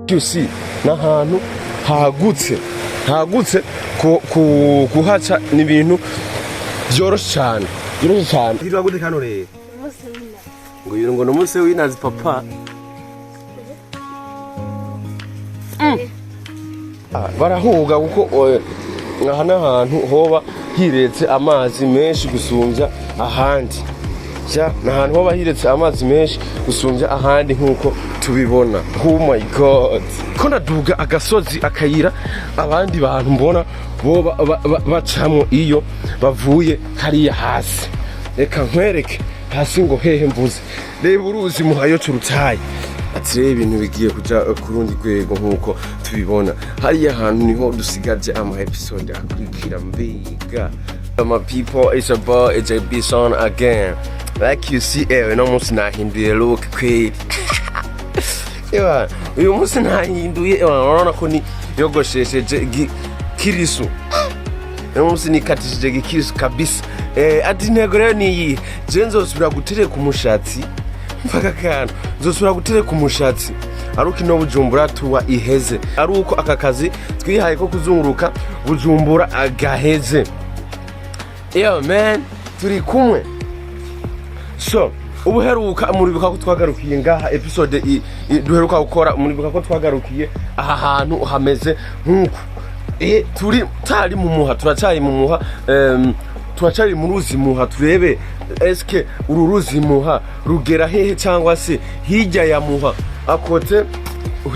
see n'ahantu hagutse kuhaca n'ibintu byoroshe cyane hirwa gute kano rero ngo yiro ngo n'umunsi w'inazi papa barahuga kuko aha n'ahantu hoba hiretse amazi menshi gusumbya ahandi n'ahantu hoba hiretse amazi menshi gusumbya ahandi nk'uko tubibona. Oh my god, ko naduga agasozi akayira abandi bantu mbona bo bacamwo iyo bavuye hariya hasi. Reka nkwereke hasi ngo hehe mvuze, reba uruzi muhayo curutaye. Ati reba ibintu bigiye kuja kurundi rwego nk'uko tubibona. Hariya hantu niho dusigaje ama episode akurikira mbiga. My people, it's about HB son again. Like you see, no munsi nahinduye look kweli. Uyu munsi nahinduye, urabona ko ni yogoshesheje kirisu. Uyu munsi nikatishije gikirisu kabisa. Ati ntego rero niyi, je nzosubira gutereka umushatsi. Mpaka kantu, nzosubira gutereka umushatsi. Aruko ino Bujumbura tuwa iheze. Aruko aka kazi twihaye ko kuzunguruka Bujumbura agaheze. Yo man, turi kumwe. So, ubuheruka muribuka ko twagarukiye ngaha episode duheruka gukora, muribuka ko twagarukiye aha hantu hameze nkuko. Tari mu muha, turacari mu muha, turacari mu ruzi muha, turebe eske uru ruzi muha rugera hehe cyangwa se hirya ya muha akote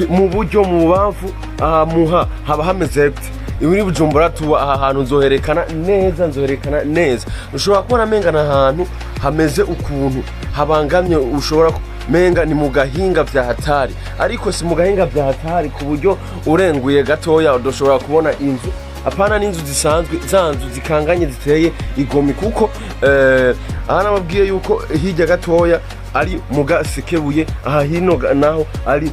mu buryo mu bamvu aha muha haba hameze gute. Ibiri Bujumbura tuba aha hantu nzoherekana neza. Ushobora kubona mengana ahantu hameze ukuntu habangamye, ushobora menga ni mu gahinga vya hatari, ariko si mu gahinga vya hatari ku buryo urenguye gatoya udoshobora kubona inzu. Apana n'inzu zisanzwe, zanzu zikanganye ziteye igomi, kuko aha nababwiye yuko hirya gatoya ari mu gasekebuye, aha hino naho ari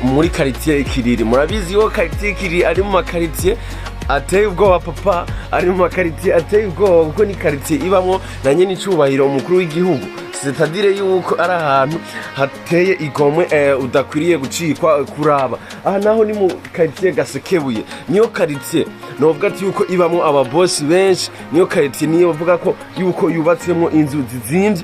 muri quartier Kiriri. Murabizi yo quartier Kiriri ari mu makaritier ateye ubwoba papa, ari mu makaritier ateye ubwoba kuko ni quartier ibamwo na nyene icubahiro umukuru w'igihugu. C'est-à-dire yuko ari ahantu hateye igomwe udakwiriye gucikwa kuraba. Aha naho ni mu quartier gasekebuye, niyo quartier novuga ati yuko ibamwo ababosi benshi, niyo quartier niyo bavuga ko yuko yubatsemo inzu zizimvye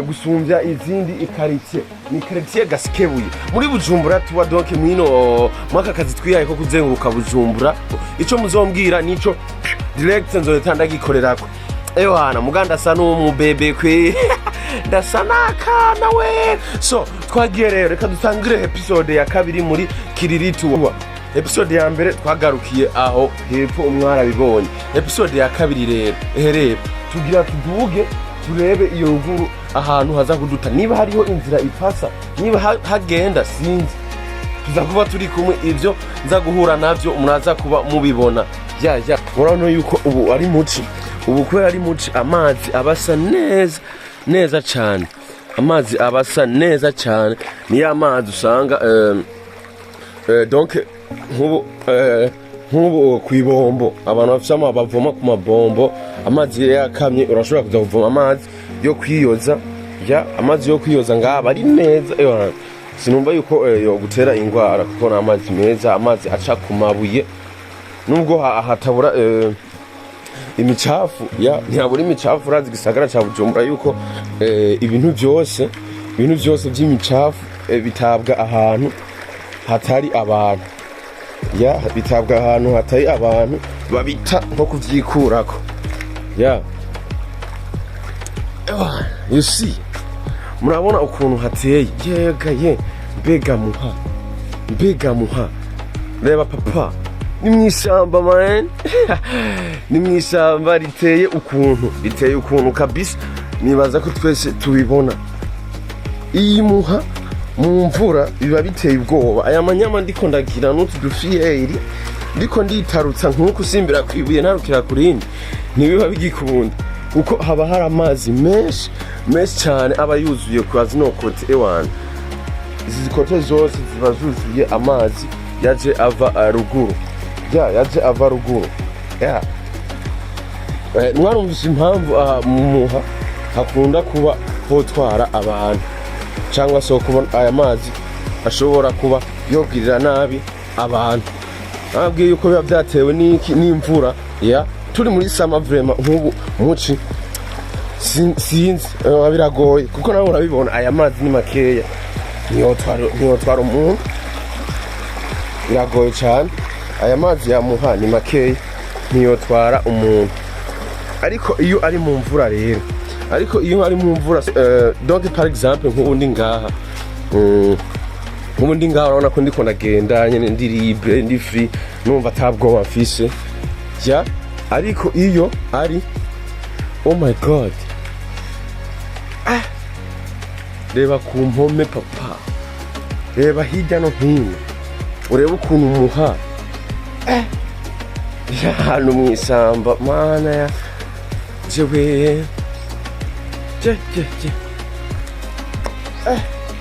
gusumbya izindi quartier. Ni quartier gasekebuye muri Bujumbura tuwa donc mwino mwaka kazi twihaye ko kuzenguruka Bujumbura. Ico muzombwira nico direct nzoyetanda gikorerako. Hana muganda sa n'umubebe kwe ndasa nakana we. So twagiye rero, reka dutangire episode ya kabiri muri Kiriri tuwa. Episode ya mbere twagarukiye aho hepfo umwara bibonye. Episode ya kabiri rero tugira tuduge turebe iyo ruguru ahantu haza kuduta, niba hariho inzira ipasa, niba hagenda sinzi. Tuzakuba turi kumwe, ivyo nza guhura navyo muraza kuba mubibona. Murabona yuko ubu ari muci, ubu kubera ari muci amazi abasa neza cyane. Amazi abasa neza cyane, ni amazi usanga donc nk'ubu kwibombo abantu bafite bavoma ku mabombo, amazi yakamye urashobora kuza kuvoma amazi yo kwiyoza. Amazi yo kwiyoza ngaba ari neza. Sinumva yuko yo gutera ingwara kuko na amazi meza, amazi aca ku mabuye. Nubwo hatabura imicafu, ntiyabura imicafu. Urazi gisagara ca Bujumbura yuko ibintu byose by'imicafu bitabwa ahantu hatari abantu. Bitabwa ahantu hatari abantu, babita nko kuvyikurako. You see, murabona ukuntu hateye. Mbega muha reba papa, ni mw'ishyamba man. Ni mw'ishyamba riteye ukuntu kabisa. Nibaza ko twese tubibona. Iyi muha mu mvura biba biteye ubwoba. Aya manyama ndiko ndagira n'utu dufiyeri, ndiko nditarutsa nk'uko usimbira kwibuye narukira kurindi, ntibiba bigikunda kuko haba hari amazi menshi cyane aba yuzuye kwa zino kote. Izi kote zose ziba zuzuye amazi yaje ava ruguru. Mwarumvise impamvu muha hakunda kuba hotwara abantu, cyangwa se kuba aya mazi ashobora kuba yogirira nabi abantu. Nababwiye yuko biba byatewe n'imvura ya turi muri sama vraiment nk'ubu muci sinzi biragoye kuko nawe urabibona aya mazi ni makeya niyo twara umuntu, biragoye cyane. Aya mazi yamuha ni makeya niyo twara umuntu, ariko iyo ari mu mvura rero, ariko iyo ari mu mvura donc par exemple nk'ubundi ngaha urabona ko ndiko ndagenda nyene ndi libre ndi free numva atabwoba mfise ya. Ariko iyo ari oh my god, reba ku mpome papa, reba hirya no hino ureba ukuntu umuha hano mu isamba mana ya jewe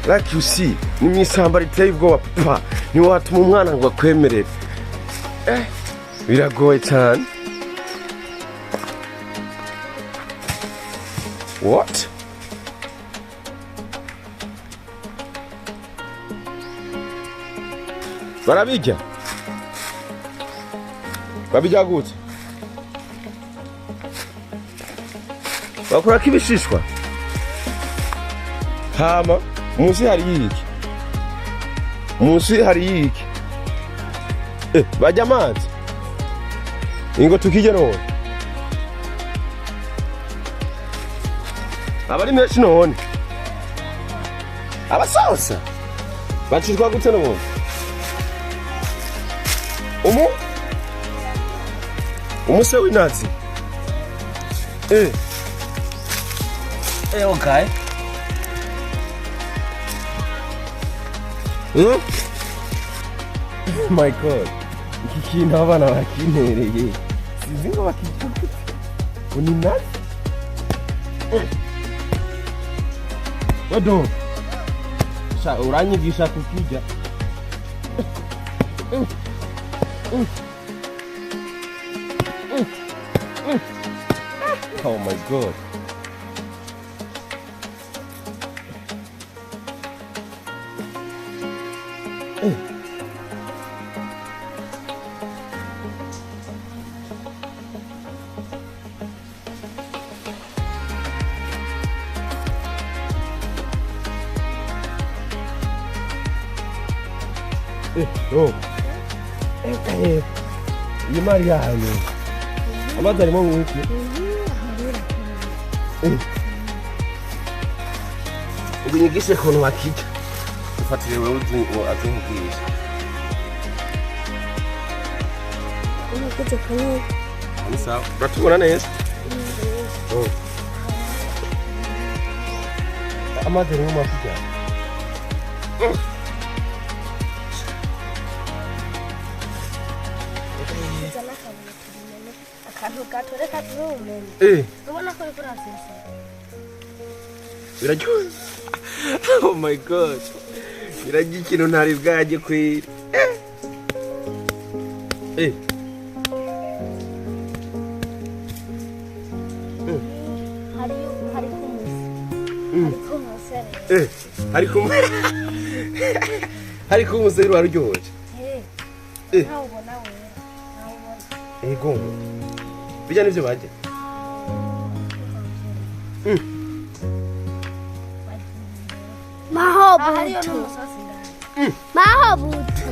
like you see ni mu isamba riteye ubwoba papa, niwo watuma umwana ngo akwemerere. Biragoye cyane. What? Barabijya? Babijya gute? Bakora kibishishwa? Hama munsi hari iki? Munsi hari iki? Bajya amazi? Ingo tukije none. Abari menshi none. Abasosa. Bacishwa gute none? Umuse w'inazi. Okay. Oh my god. Iki kintu abana bakinereye. Sinzi ngo bakijya gute. Uninazi? Wado. Uranyigisha kukija. Oh my god. Oh. Ni Maria hano. Amazi arimo mwiki. Ubinyigishe kono wakija. Ufatire wewe azingigisha. Unakije kono. Ni sawa. Batubona neza. Oh. Amazi arimo mwakija. Oh my god. Birajya ikintu ntari bwaje kwira. Hari kumuseri waryoje. Ego. Bijya nivyo baje. Mahobutu. Mahobutu.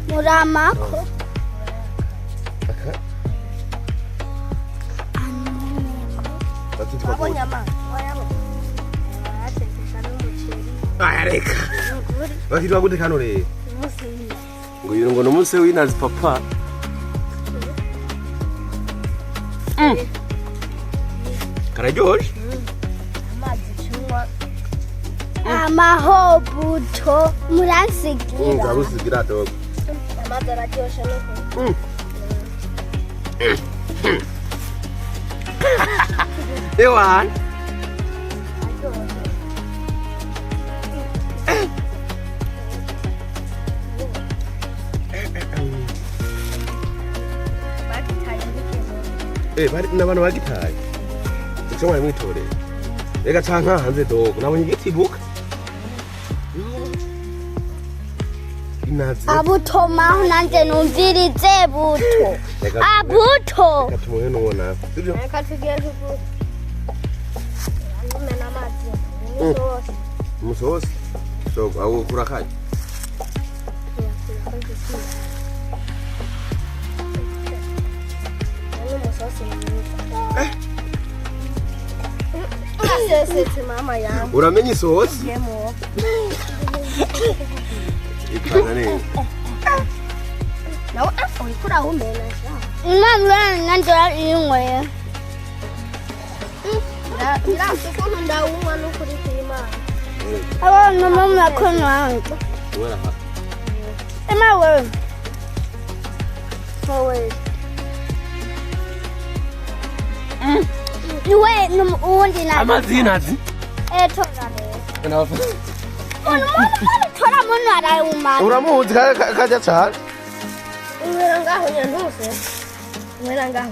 Muramako. Reka. Bakitwa gute kano re? Ngo yiro ngo nomuse w'inazi papa. Karajyoje? Amahobuto muransigira. Ngarusigira dogo. Amazi araryoshe nuko. Ewan. Bari n'abantu bagitaye. Icyo mwari mwitore. Reka canka hanze dogo. Nabonye igiti buka. nazi abuto maho nanje numvirize buto abuto katumuhe nubona sibyo reka tugiye kuvuga ngumena amazi umusozi so aho kurakanye mama yangu uramenye isosi ikana nini nawe urikura umena mama nandora ingwe Ngira ukuntu ndawunywa n'ukuri kw'Imana. Abana mama konwa. Wera ha. Ema we. Howe. Niwe n'uwundi na. Amazina zi? Tora ne. Nafa. Tora muntu arayuma. Uramuzi kaja cyane. Mwera ngaho nyanduse. Mwera ngaho.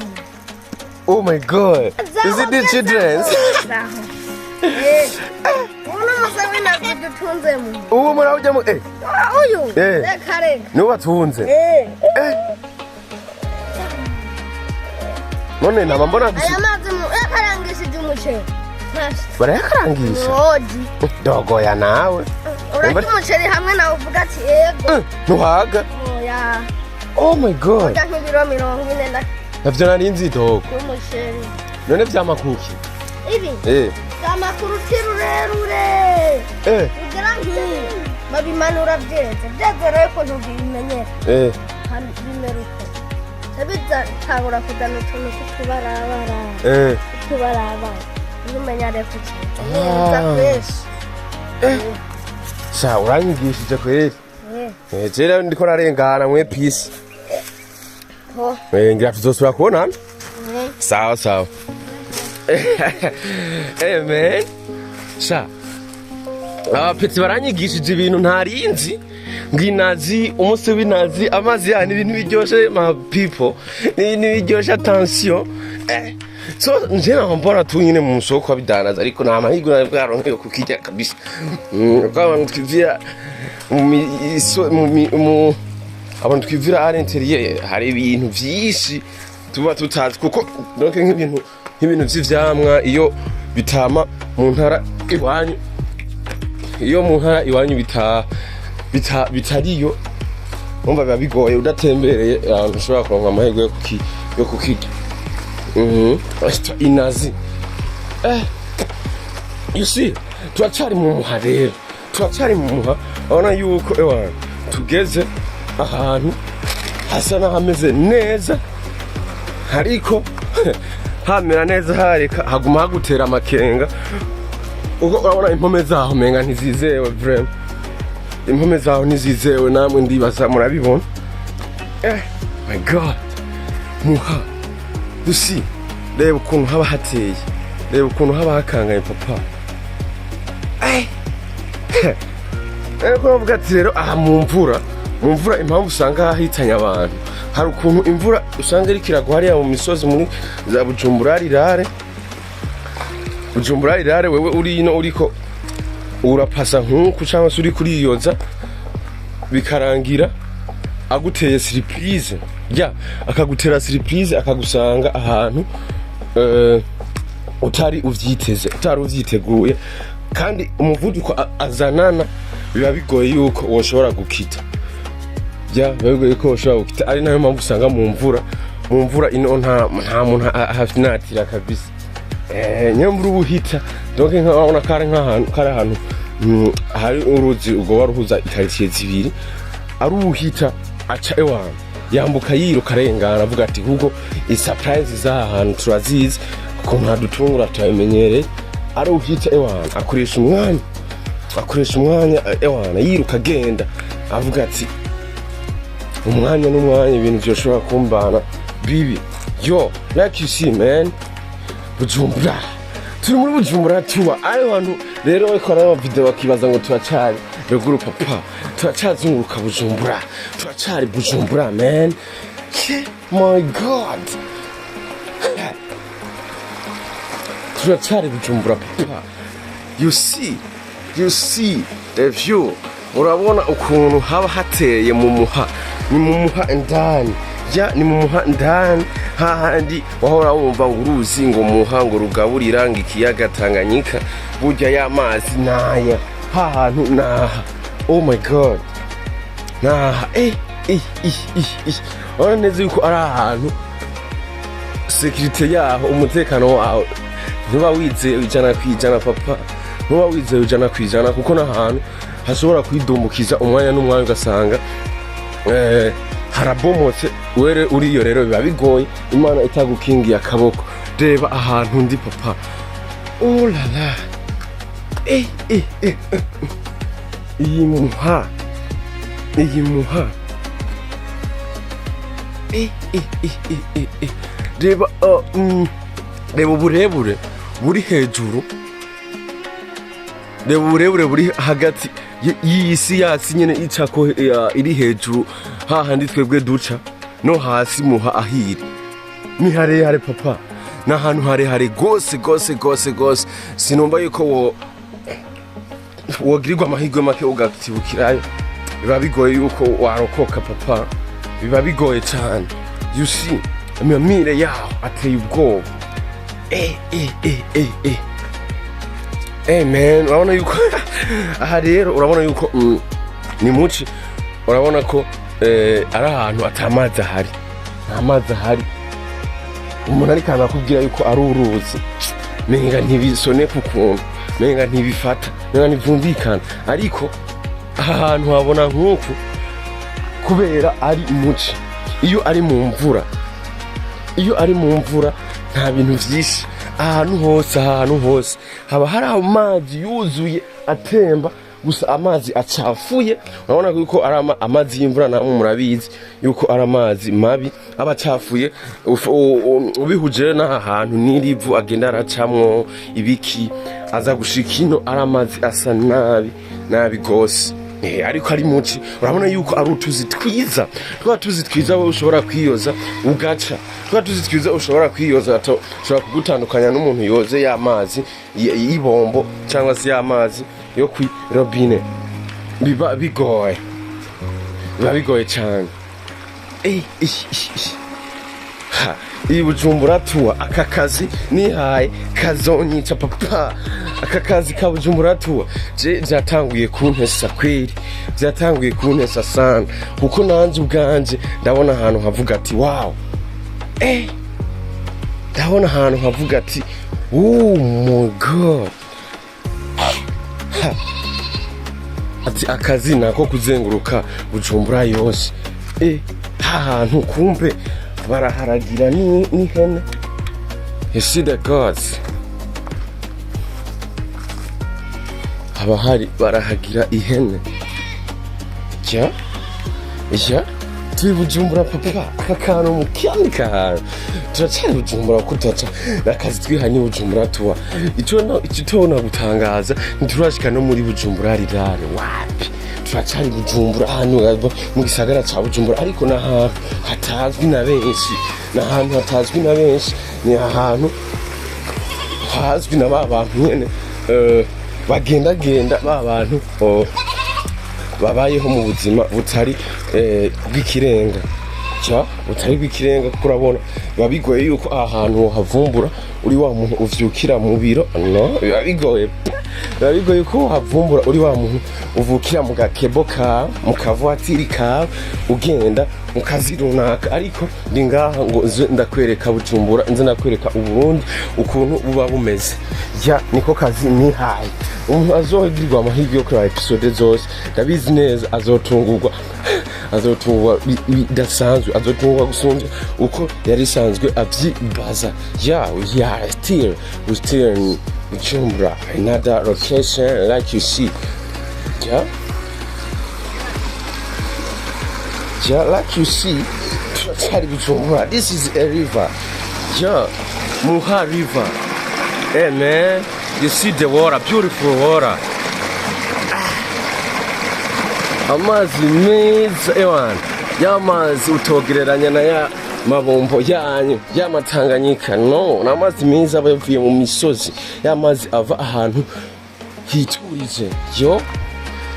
Oh my god. Is it the children's? Ubu murabujya mu uyu reka reka niwe batunze none naba mbona aya mazi yakarangishije umuceri barayakarangisha dogoya nawe urarya umuceri hamwe nawe uvuga ati yego ntuhaga oh my god urya nk'ibiro 40 navyo nari nzi dogo umuceri none vyamakuki ibi amakuru rurerure ugera nk'iyi babimanura byeze rero ko ntubimenyera hano bimeruka tabiza tangura kudana utuntu tutubarabara tubarabara numenya rero sha uranyigishije kweli jera ndiko narengana mwe peace ngira tuzosura kubona sawa sawa hey man sha abapetsi baranyigishije ibintu ntarinzi nginazi umunsi w'inazi amazi yani ibintu biryoshe my people ni biryoshe attention so njena mbona tu nyine mu musoko abidanaza ariko nta mahigura bwaronke yo kukijya kabisa abantu twivira mu abantu twivira à l'intérieur hari ibintu byinshi tuba tutazi kuko donc nk'ibintu vy'ivyamwa iyo bitama mu ntara iwanyu iyo mu ntara iwanyu bitariyo umva biba bigoye udatembereye ahantu ushobora kuronka amahirwe yo kukirya inazi you see turacari mu muha rero turacari mu muha abona yuko ewana tugeze ahantu hasa n'ahameze neza ariko hamera neza hareka haguma hagutera amakenga uko urabona impome zaho menga ntizizewe vraiment impome zaho ntizizewe namwe ndibaza murabibona my god muha dusi reba ukuntu haba hateye reba ukuntu haba hakangaye papa ko navuga ati rero aha mu mvura impamvu usanga hahitanye abantu hari ukuntu imvura usanga iri kiragwa hariya mu misozi muri za Bujumbura rirare wewe uri ino uriko urapasa nkuko cyangwa se uri kuriyoza bikarangira aguteye surprise akagutera surprise akagusanga ahantu utari uvyiteguye kandi umuvuduko azanana biba bigoye yuko woshobora gukita bigoye ko woshobora gukita ari nayo mpamvu usanga mu mvura ino nta muntu ahafinatira kabisa nyamvura ubuhita donc nkabona kare ahantu hari uruzi ubwo waruhuza ikaritiye zibiri ari ubuhita aca ewana yambuka yiruka arengana avuga ati hugo surprise za hantu turazizi kuko ntadutungura turabimenyereye ari ubuhita ewana akoresha umwanya ewana yiruka agenda avuga ati umwanya n'umwanya ibintu byoshobora kumbana bibi yo like you see man Bujumbura turi muri Bujumbura tuba ari abantu rero bakora ama video bakibaza ngo turacari ruguru papa turacazunguruka Bujumbura turacari Bujumbura man my god turacari Bujumbura papa you see the view urabona ukuntu haba hateye mu muha, ni mu muha indani, ni mu muha indani, hahandi wahora wumva uruzi ngo muha ngo rugaburira ngo ikiyaga Tanganyika, burya y'amazi naya hahantu naha. Oh my god, naha urabona neza yuko ari ahantu sekirite yaho, umutekano waho ntuba wizeye 100% papa, ntuba wizeye 100% kuko n'ahantu hashobora kwidumbukiza umwanya n'umwanya ugasanga harabomotse were uriyo. Rero biba bigoye Imana itagukingiye akaboko. Reba ahantu ndi papa, oh la la, iyi muha reba reba uburebure buri hejuru, reba uburebure buri hagati y'isi yasi nyene icako iri hejuru, hahandi twebwe duca no hasi muha ahiri ni harehare papa, n'ahantu harehare gose. Sinumva yuko wogirirwa amahirwe make ugatibukirayo, biba bigoye yuko warokoka papa, biba bigoye cyane. You see, amamire yaho ateye ubwoba. Man, urabona yuko aha rero urabona yuko ni muci, urabona ko ari ahantu atamazi ahari, nta mazi ahari. Umuntu ariko anakubwira yuko ari uruzi, menga ntibisoneka ukuntu, menga ntibifata, menga ntivyumvikana, ariko aha hantu habona nk'uku kubera ari muci. Iyo ari mu mvura nta bintu vyinshi, ahantu hose haba hari amazi yuzuye atemba, gusa amazi acafuye. Urabona yuko ari amazi y'imvura, namwe murabizi yuko ari amazi mabi aba acafuye, ubihuje n'aha hantu n'irivu agenda aracamwo ibiki, aza gushika ino ari amazi asa nabi gose. Ariko ari muci, urabona yuko ari utuzi twiza, twa tuzi twiza wowe ushobora kwiyoza ugaca, twa tuzi twiza ushobora kwiyoza, ushobora kugutandukanya n'umuntu yoze y'amazi y'ibombo cyangwa se y'amazi yo kwi robine. Biba bigoye cyane. Iyi Bujumbura tuwa, aka kazi nihaye kazonyica papa, aka kazi ka Bujumbura tuwa byatanguye kuntesa kweri, byatanguye kuntesa sana, kuko nanje ubwanje ndabona ahantu havuga ati wow, ndabona ahantu havuga ati oh my god, ati akazi nako kuzenguruka Bujumbura yose. Ahantu kumbe baraharagira ni hene. You see the gods, haba hari barahagira ihene. Turi Bujumbura papa, kakano mukandi kahano turacari Bujumbura kutaca nakazi twihanye Bujumbura tuwa. Icyo gutangaza ntiturashika no muri Bujumbura rirare, wapi turacari Bujumbura hano mu gisagara ca Bujumbura, ariko n'ahantu hatazwi na benshi, ni ahantu hazwi na babantu nyene bagendagenda, babantu babayeho mu buzima butari bw'ikirenga, butari bw'ikirenga. Kuko urabona biba bigoye yuko ahantu havumbura uri wa muntu uvyukira mu biro, no, biba bigoye ko havumbura uri wa muntu uvukira mu gakebo ka mu kavuatiri ka ugenda mu kazi runaka. Ariko ndi ngaha ngo ndakwereka Bujumbura, nze ndakwereka Uburundi ukuntu buba bumeze. Niko kazi nihaye. Umuntu azohigirwa amahirwe yo kuri episode zose, ndabizi neza azotungurwa bidasanzwe, azotungurwa gusumvya uko yari isanzwe avyibaza. We still in Bujumbura, another location like you see. Like you see, Bujumbura. This is a river. Muha River. Hey man, you see the water, beautiful water. Amazi meza ewan, y'amazi utogereranya na ya mabombo yanyu y'amatanganyika. No, n'amazi meza bavuye mu misozi, y'amazi ava ahantu hiturije.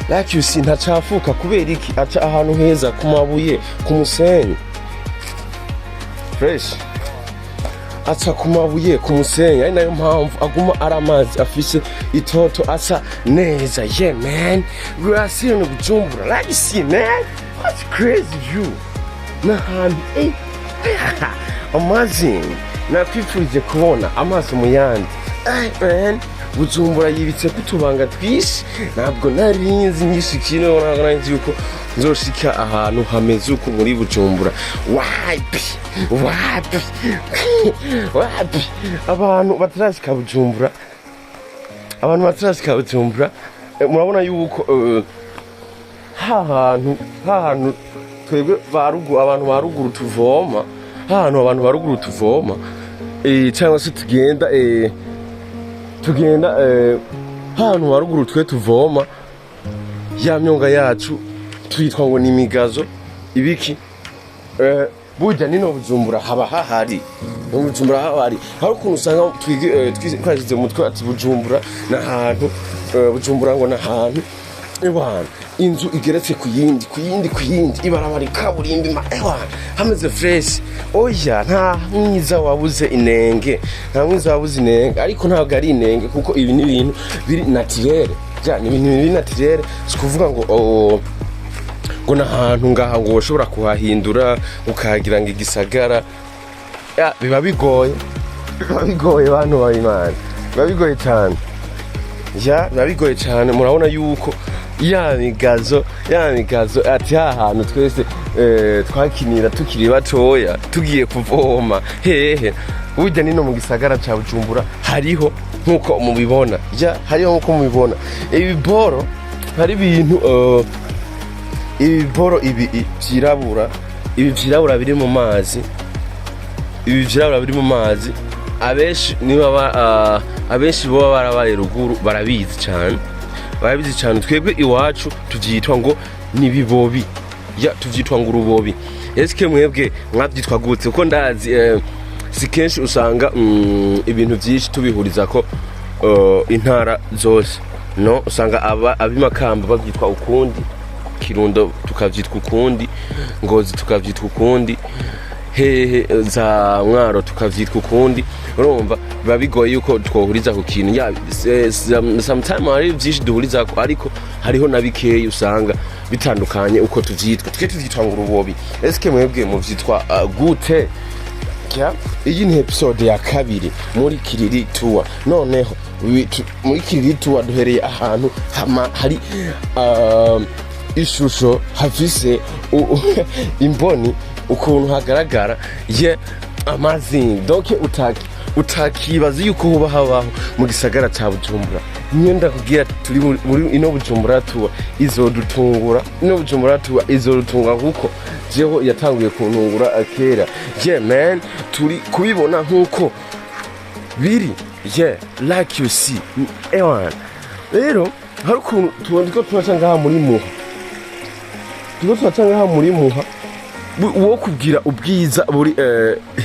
like you see ntacafuka kubera iki aca ahantu heza ku mabuye ku musenyi fresh aca ku mabuye ku musenyi ari nayo mpamvu aguma ari amazi afise itoto asa neza. Yeah man, we are seeing Bujumbura, like you see man, what's crazy you n'ahantu amazing nakwifurije kubona amaso mu yandi. Man, Bujumbura yibitse kutubanga twishi ntabwo narinzi nyishikino nzi yuko nzoshika ahantu hameze uko muri Bujumbura. Wapi abantu batarashika Bujumbura, murabona yuko hahantu twebwe abantu baruguru tuvoma, abantu baruguru tuvoma cyangwa se tugenda ahantu haruguru twe tuvoma ya myonga yacu twitwa ngo ni imigazo ibiki. Burya nino Bujumbura haba hahari, no Bujumbura hari ukuntu usanga twashyize mu mutwe ati Bujumbura n'ahantu, Bujumbura ngo n'ahantu ebana inzu igeretse ku yindi ibarabara kaburimbi hameze fresh. Oya nta mwiza wabuze inenge, ariko ntabwo ari inenge kuko ibi ni ibintu biri naturel. Ni ibintu biri naturel, sikuvuga ngo n'ahantu ngaha ngo ushobora kuhahindura ukahagira ngo igisagara. Biba bigoye bantu b'Imana, biba bigoye cyane. Biba bigoye cyane. Murabona yuko ya migazo ati hahantu twese twakinira tukiri batoya tugiye kuvoma hehe. Burya nino mu gisagara ca Bujumbura hariho nkuko mubibona, ibiboro hari ibintu ibiboro ibi vyirabura biri mu mazi, abenshi bo barabaye ruguru barabizi cyane. Twebwe iwacu tuvyitwa ngo ni bibobi, tuvyitwa ngo urubobi. Eske mwebwe mwavyitwa gute? Kuko ndazi si kenshi usanga ibintu byinshi tubihuriza ko intara zose, no usanga abimakamba bavyitwa ukundi, Kirundo tukavyitwa ukundi, Ngozi tukavyitwa ukundi, hehe za Mwaro tukavyitwa ukundi. Urumva biba bigoye yuko twohuriza ku kintu. Sometimes hari byinshi duhuriza ko, ariko hariho nabikeyi usanga bitandukanye uko tuvyitwa. Tuvyitwa ngo urubobi. Eske mwebwe muvyitwa gute? Iyi ni episode ya kabiri muri Kiriri tour. Noneho muri Kiriri tour duhereye ahantu hari ishusho hafise imboni ukuntu hagaragara amazing. Donc utakibaza yuko huba habaho mu gisagara ca Bujumbura. Nyenda kugira turi muri ino Bujumbura tour izodutungura, kuko jeho yatanguye kuntungura akera. Man, turi kubibona nkuko biri. Like you see ewan. Rero hari ukuntu tuboneka turacanga muri muha, wo kubwira ubwiza buri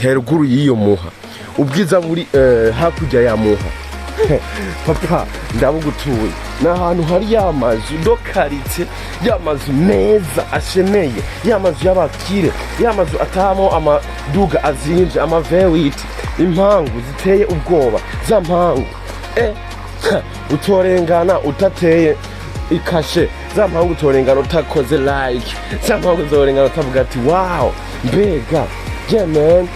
heruguru y'iyo muha, ubwiza buri hakurya ya muha. Papa ndabugutuye n'ahantu hari yamazu dokaritse, yamazu meza ashemeye, yamazu y'abakire, yamazu atamo amaduga azinje, amavewiti, impangu ziteye ubwoba z'ampangu. Utorengana utateye ikashe, zampangu utorengana utakoze like, zampangu utorengana utavuga ati wow mbega. Man,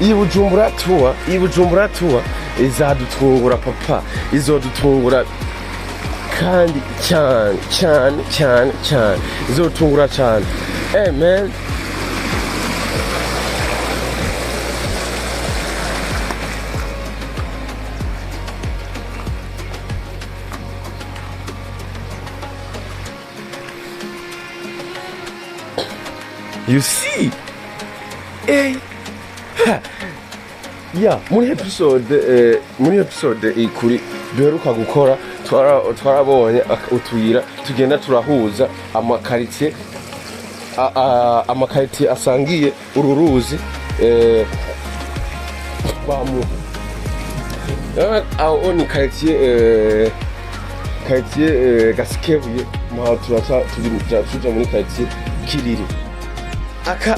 iyi Bujumbura tour izadutungura papa, izodutungura kandi cyane izotungura cyane. Man, you see, muri episode ikuri duheruka gukora twarabonye utuyira tugenda turahuza amakaritiye asangiye uru ruzi aho ni quartier Gasikebuye muha tuja muri quartier Kiriri. Aka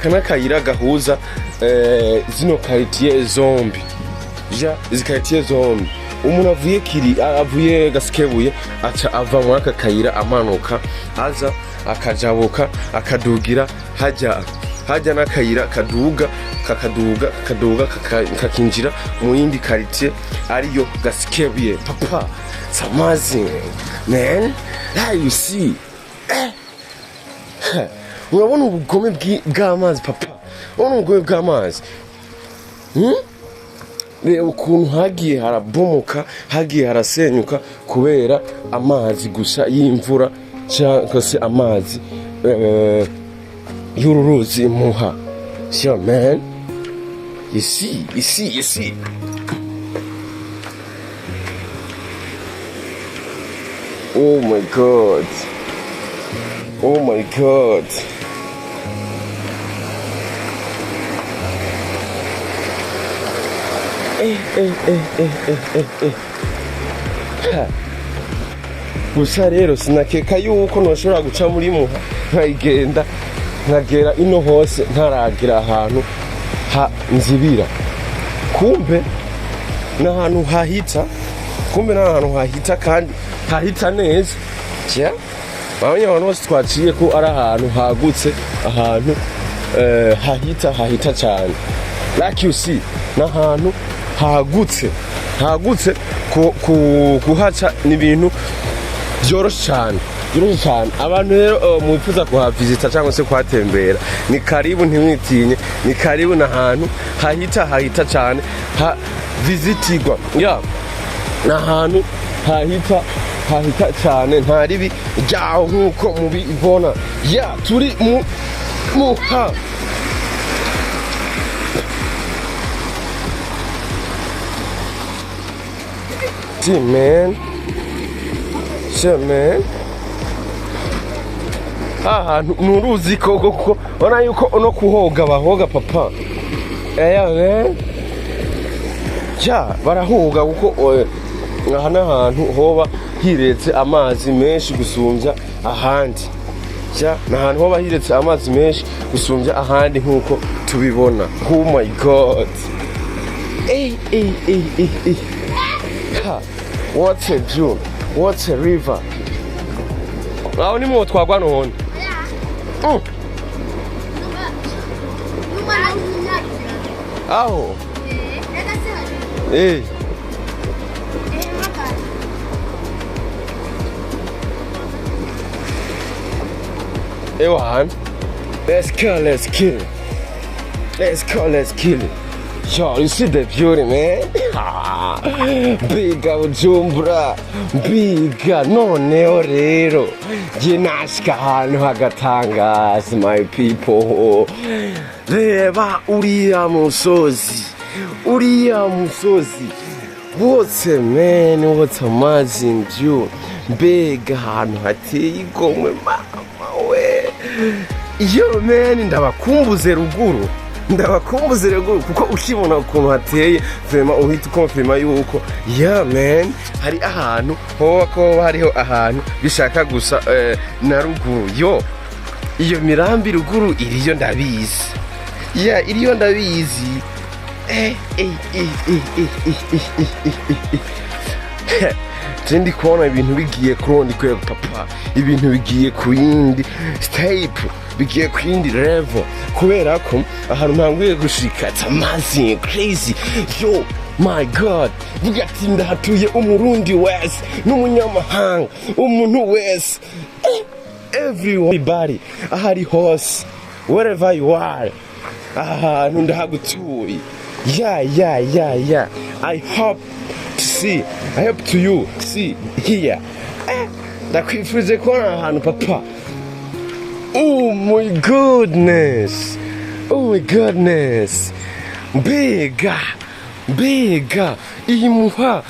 nakayira gahuza zino quartier zombi. Izi quartier zombi. Umuntu avuye Gasikebuye aca ava muri aka kayira amanuka aza akajabuka akadugira hajya n'akayira kaduga kakinjira mu yindi quartier ariyo Gasikebuye. Papa, it's amazing, man. Now you see. Urabona ubugome bw'amazi papa. Urabona ubugome bw'amazi. Ukuntu hagiye harabomoka, hagiye harasenyuka kubera amazi gusa y'imvura cyangwa se amazi y'uruzi muha. Sure, man. You see. Oh my God. Gusa rero sinakeka yuko noshobora guca muri muha nkagenda nkagera ino hose ntaragira ahantu nzibira. Kumbe n'ahantu hahita kandi hahita neza. Babonye abantu bose twaciye ko ari ahantu hagutse, ahantu hahita cyane. Like you see, n'ahantu hagutse kuhaca n'ibintu byoroshe cyane. Abantu rero mwifuza kuhavisita cyangwa se kuhatembera, ni karibu ntimwitinye, ni karibu n'ahantu hahita cyane visitigwa. N'ahantu hahita cyane, nta ribi ryaho nk'uko mubibona. Turi muha. Man. Nuruzi koko ona yuko no kuhoga bahoga papa. Man. Barahoga kuko aha n'ahantu hoba hiretse amazi menshi gusumbya ahandi. N'ahantu hoba hiretse amazi menshi gusumbya ahandi nk'uko tubibona. Oh my God. What a view, what a river. Aho ni mo twagwa none. Aho. Ewan, let's kill it. Yo, you see the beauty, man? Biga Bujumbura, biga noneho rero ginashika ahantu hagatangaza, my people. Reba uriya musozi what's amazing view. Mbega ahantu hateye igomwe mama we. Yo man, ndabakumbuze ruguru kuko ukibona ukuntu hateye vraiment uhita ukonfirma yuko man hari ahantu hoba hariho ahantu bishaka gusa na ruguru. Iyo mirambi ruguru iriyo ndabizi. Iriyo ndabizi. Ndi kubona ibintu bigiye kurundi kwego papa, ibintu bigiye ku yindi step, bigiye ku yindi level kubera ko ahantu ntanguye gushika. It's amazing, crazy. My God, bugati ndahatuye umurundi wese n'umunyamahanga, umuntu wese, everybody ahari hose, wherever you are, ahantu ndahagutuye. I hope to you see here. Ndakwifuje kubona ahantu papa. Oh my goodness. Mbega imuha.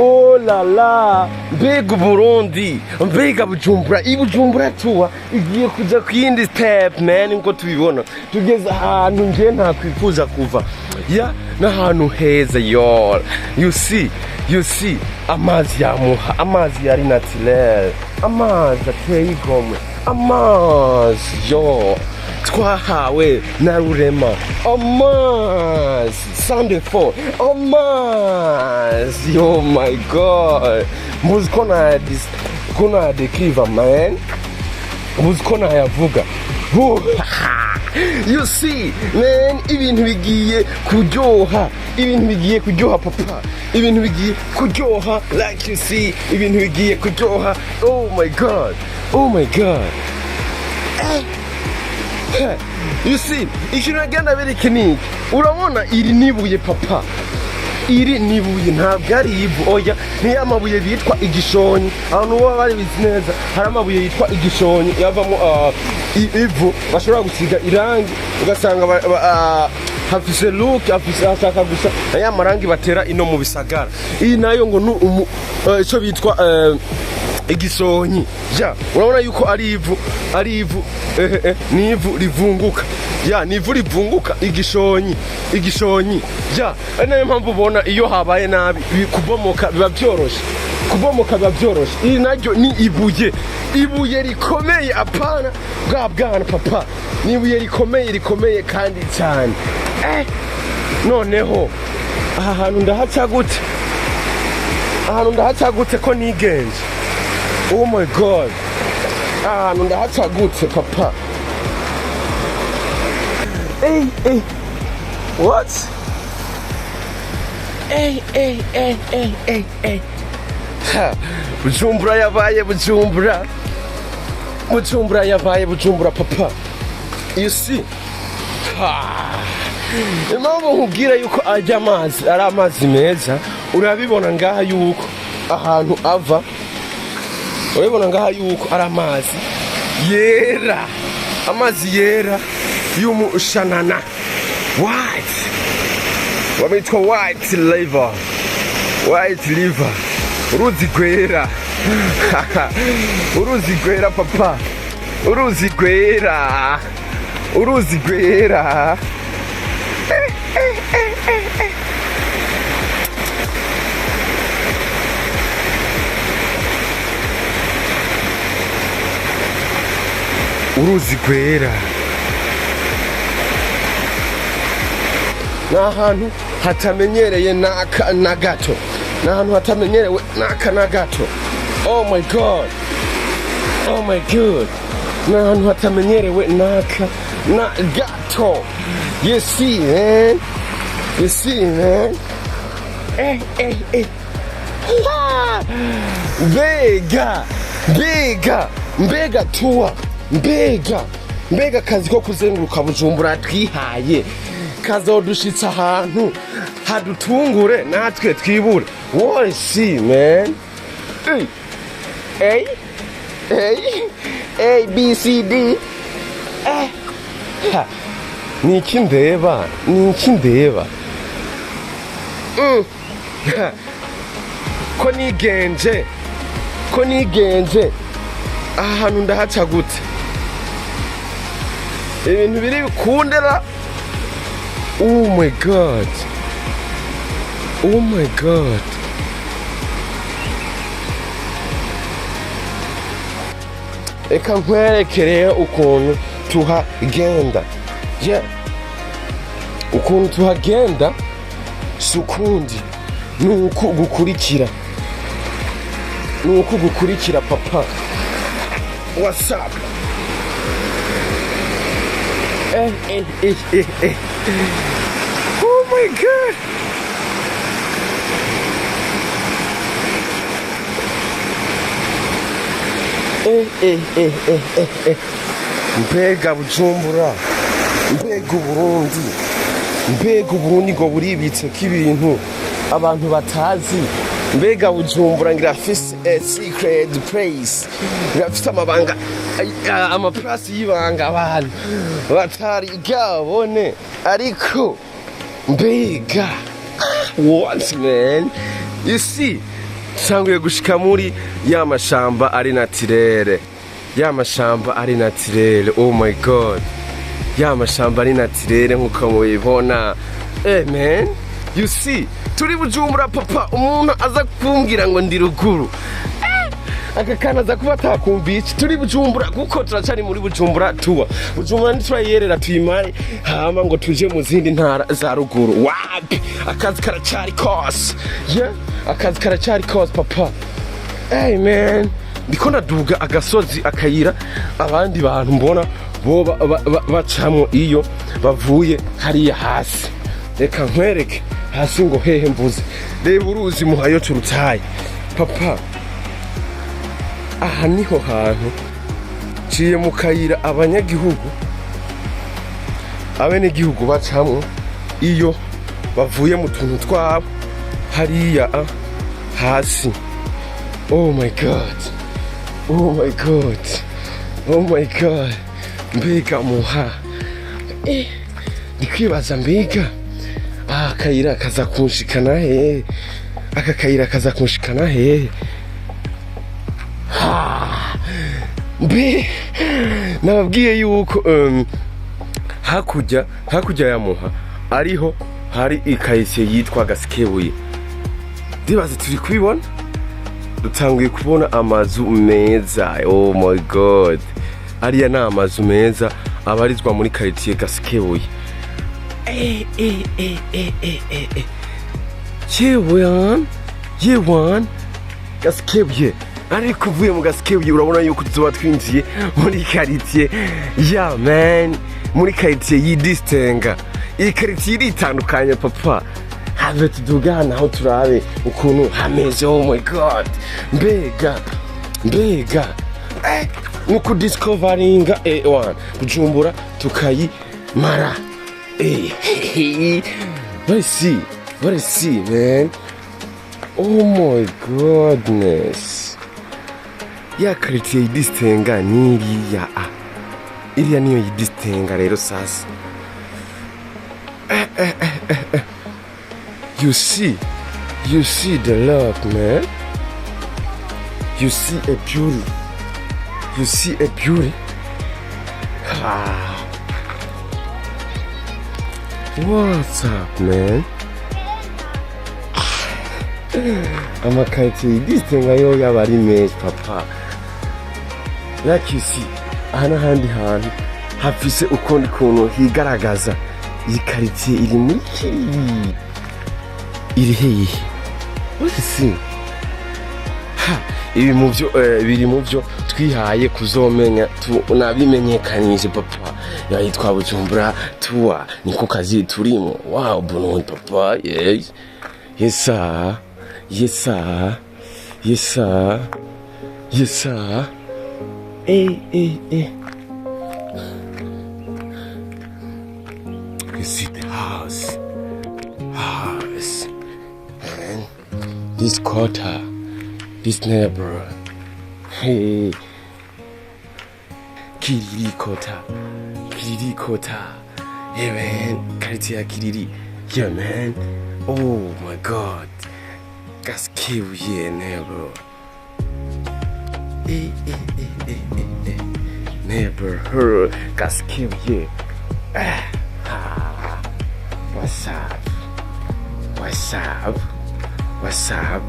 Oh la la, mbega Burundi, mbega Bujumbura, i Bujumbura tuwa igiye kuja kuyindi step man, nko tubibona tugeze ahantu nje ntakwifuza kuva ya n'ahantu heza yo. You see amazi yamuha, amazi yari naturel, amazi ateye igomwe, amazi yo twahawe na rurema, amazi sandefo, amazi, oh my god, muzi ko na dekriva man, muzi ko nayavuga. You see man, ibintu bigiye kuryoha, ibintu bigiye kuryoha papa, ibintu bigiye kuryoha, like you see, ibintu bigiye kuryoha. Oh my god, oh my god. You see, ikintu nagenda bereke niki, urabona iri nibuye papa, iri nibuye ntabwo ari ivu, oya ni amabuye bitwa igishonyi. Abantu baba bari bizi neza hari amabuye yitwa igishonyi yavamo ivu bashobora gusiga irangi ugasanga hafise look, hashaka gusa aya marangi batera ino mu bisagara. Iyi nayo ngo ico bitwa igisonyi ja, urabona yuko ari ivu ni ivu rivunguka ya, ni ivu rivunguka, igishonyi ja. Nayo mpamvu ubona iyo habaye nabi kubomoka biba byoroshe, iyi naryo ni ibuye rikomeye, apana bwa bwana papa, ni ibuye rikomeye kandi cyane. Noneho aha hantu ndahaca gute ko nigenje. Oh my god, ahantu ndahaca gute papa. Hey, what? Hey. Bujumbura yabaye Bujumbura papa. You see? Impamvu nkubwira yuko ajya amazi ari amazi meza, urabibona ngaha yuko ahantu ava, urabibona ngaha yuko ari amazi yera y'umushanana, wamitwa white liver, uruzi gwera papa, uruzi gwera. Uruzi gwera n'ahantu hatamenyereye na gato, n'ahantu hatamenyerewe na gato. Oh my god, n'ahantu hatamenyerewe na gato. You see man, mbega tuwa, mbega kazi ko kuzenguruka Bujumbura twihaye, kazodushitsa ahantu hadutungure natwe twibure. What see man, A B C D. Niki ndeba ko nigenje ahantu ndahaca gute, ibintu biri bikundera. Oh my god, reka nkwerekereye ukuntu tuhagenda. Ukuntu tuhagenda sukundi nuko gukurikira papa. What's up? Oh my god. Mbega Bujumbura, mbega Burundi ngo buribitse k'ibintu abantu batazi. Mbega Bujumbura ngira afise a secret place, afise amabanga, amaplasi y'ibanga abantu batari gabone. Ariko mbega what man, you see dutanguye gushika muri ya mashamba ari naturere, ya mashamba ari naturere. Oh my god, ya mashamba ari naturere nkuko mubibona. Man, you see, turi Bujumbura papa, umuntu aza kumbwira ngo ndi ruguru, aka kana aza kuba atakumbiye. Turi Bujumbura kuko turacari muri Bujumbura tuwa. Bujumbura ntiturayerera tuyimare hama ngo tuje mu zindi ntara za ruguru. Wapi, akazi karacari kose. Yeah, akazi karacari kose papa. Hey man, ndiko ndaduga agasozi akayira abandi bantu mbona bo bacamwo iyo bavuye hariya hasi. Reka nkwereke hasi ngo hehe mvuze. Reba uruzi muhayo turutaye papa. Aha niho hantu ciye mu kayira abanyagihugu abenegihugu bacamwo iyo bavuye mu tuntu twabo hariya hasi. Oh my god, oh my god, oh my god. Mbega muha ndikwibaza mbega akayira kaza kunshikana he, aka kayira kaza kunshikana he. Mbe nababwiye yuko hakurya ya muha ariho hari ikayise yitwa Gasikebuye. Ndibaza turi kubibona, dutanguye kubona amazu meza. Oh my god, ariya ni amazu meza abarizwa muri quartier Gasikebuye. Yewan Gasikebuye. Ariko uvuye mu Gasikebuye urabona yuko tuzoba twinjiye muri quartier ya man, muri quartier yidistenga. Iyi quartier iritandukanye papa. Have tudugana aho turabe ukuntu hameze. Oh my god, mbega nuko discoveringa Bujumbura tukayimara. What I see man. Oh my goodness, ya quartier yidistenga niriya iriya niyo yidistenga rero sasa. You see the love man. You see a beauty. What's up man? Amakaritsiye yidistenga yo yaba ari meza papa. Like you see, aha n'ahandi hantu hafise ukundi kuntu higaragaza. Iyi karitsiye iri muri Kiriri. Iri hehe? What is it? Ibi biri mu byo twihaye kuzomenya nabimenyekanishe papa. Yitwa Bujumbura tuwa, niko kazi turimo. Wow, Burundi papa. Yes. Yes sir. You see the house. And this quarter, this neighbor. Hey, Kiriri quarter. Yeah man, quartier Kiriri. Yeah man. Oh my god. Gasikebuye neighbor. Neighborhood Gasikebuye. What's up?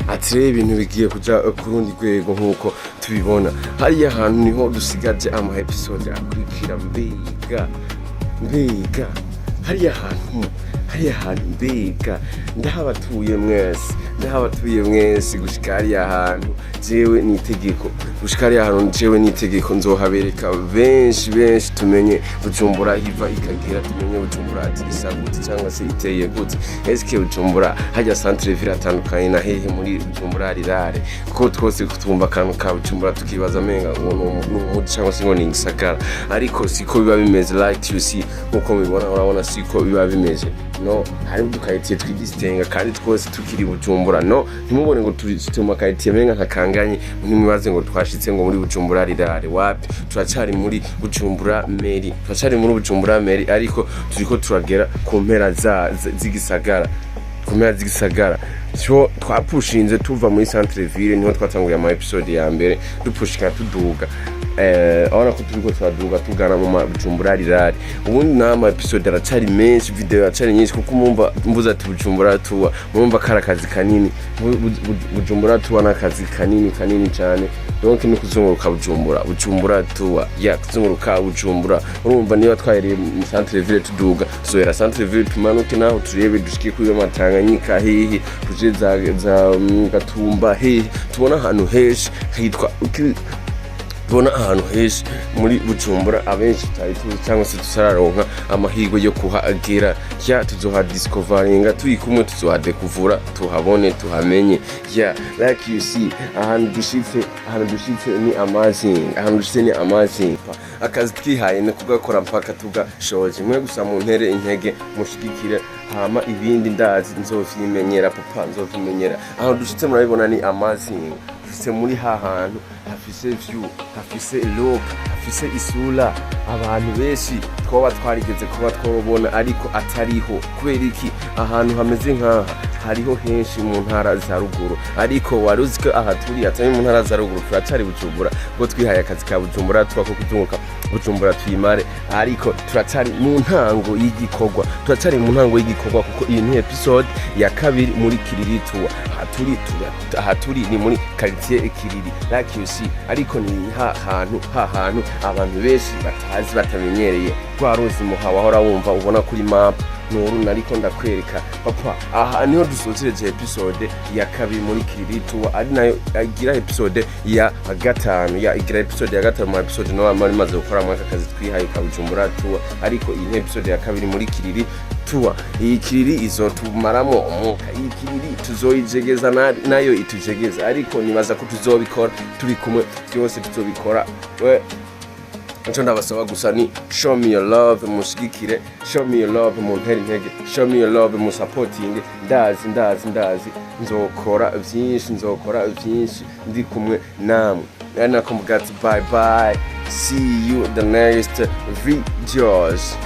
Ati rero ibintu bigiye kuja ku rundi rwego nkuko tubibona. Hariya hantu niho dusigaje ama episode akurikira. Mbega hariya hantu mbega ndahabatuye mwese gushika hariya hantu jewe nitegeko gushika hariya hantu jewe nitegeko nzohabereka benshi tumenye Bujumbura hiva ikagera, tumenye Bujumbura ati isagute cyangwa se iteye gute. Eske Bujumbura hajya centre ville atandukanye na hehe muri Bujumbura rirare ko twose kutumva kantu ka Bujumbura tukibaza menga ngo cyangwa se ngo ni gisagara, ariko siko biba bimeze. Like you see nkuko mubibona, urabona siko biba bimeze. No, hari udukayitiye twidistenga kandi twose tukiri Bujumbura. Bujumbura no ntimubone ngo turishite mu quartier menga nkakanganye nimwibaze ngo twashitse ngo muri Bujumbura rirare wapi turacari muri Bujumbura Meri ariko turiko turagera ku mpera z'igisagara cyo twapushinze tuva muri centre ville niho twatanguye ama episode ya mbere dupushika tuduga abona ko turiko turaduga tugana mu Bujumbura rirare ubundi nama episode aracari menshi video aracari nyinshi kuko mvuza ati Bujumbura tuwa mumva karakazi kanini Bujumbura tuwa nakazi kanini cyane donc ni kuzunguruka Bujumbura tuwa kuzunguruka Bujumbura urumva niba twaheriye mu centre ville tuduga soera centre ville tumanuke naho turebe dushike kuri Matanganyika hehe tuje za Gatumba hehe tubona ahantu heshi hitwa tubona ahantu heshi muri Bujumbura abenshi cyangwa se tusararonka amahirwe yo kuhagera tuzoha discoveringa turi kumwe tuzohadekuvura tuhabone tuhamenye like you see ahantu dushitse ni amazing akazi twihaye no kugakora mpaka tugashoje mwe gusa mu ntere intege mushigikire hama ibindi ndazi nzovyimenyera papa nzovyimenyera ahantu dushitse murabibona ni amazing dufise muri hahantu hafise view hafise look hafise isura abantu benshi twoba twarigeze kuba twobona ariko atariho kubera iki ahantu hameze nkaha hariho henshi mu ntara za ruguru ariko waruziko aha turi atari mu ntara za ruguru turacari Bujumbura ngo twihaye akazi ka Bujumbura twako kuzunguka Bujumbura tuyimare ariko turacari mu ntango y'igikorwa kuko iyi ni episode ya kabiri muri Kiriri tuwa haturi ni muri quartier Kiriri like you see ariko ni hahantu abantu benshi batazi batamenyereye rwaruzi muhawa hora wumva ubona kuri map nuru nariko ndakwereka papa aha niho dusozereje episode ya kabiri muri Kiriri tuwa ari nayo agira episode ya gatanu mu episode no amari maze gukora mu akazi twihaye ka Bujumbura tuwa ariko iyi episode ya kabiri muri Kiriri tuwa iyi Kiriri izotumaramo umuka iyi Kiriri tuzoyijegeza nayo itujegeza ariko nibaza ko tuzobikora turi kumwe byose tuzobikora Ncho ndabasaba gusa ni show me your love mushigikire show me your love mu nteri ntege show me your love mu supporting ndazi nzokora byinshi ndi kumwe namwe nakumbuka bye see you the next videos.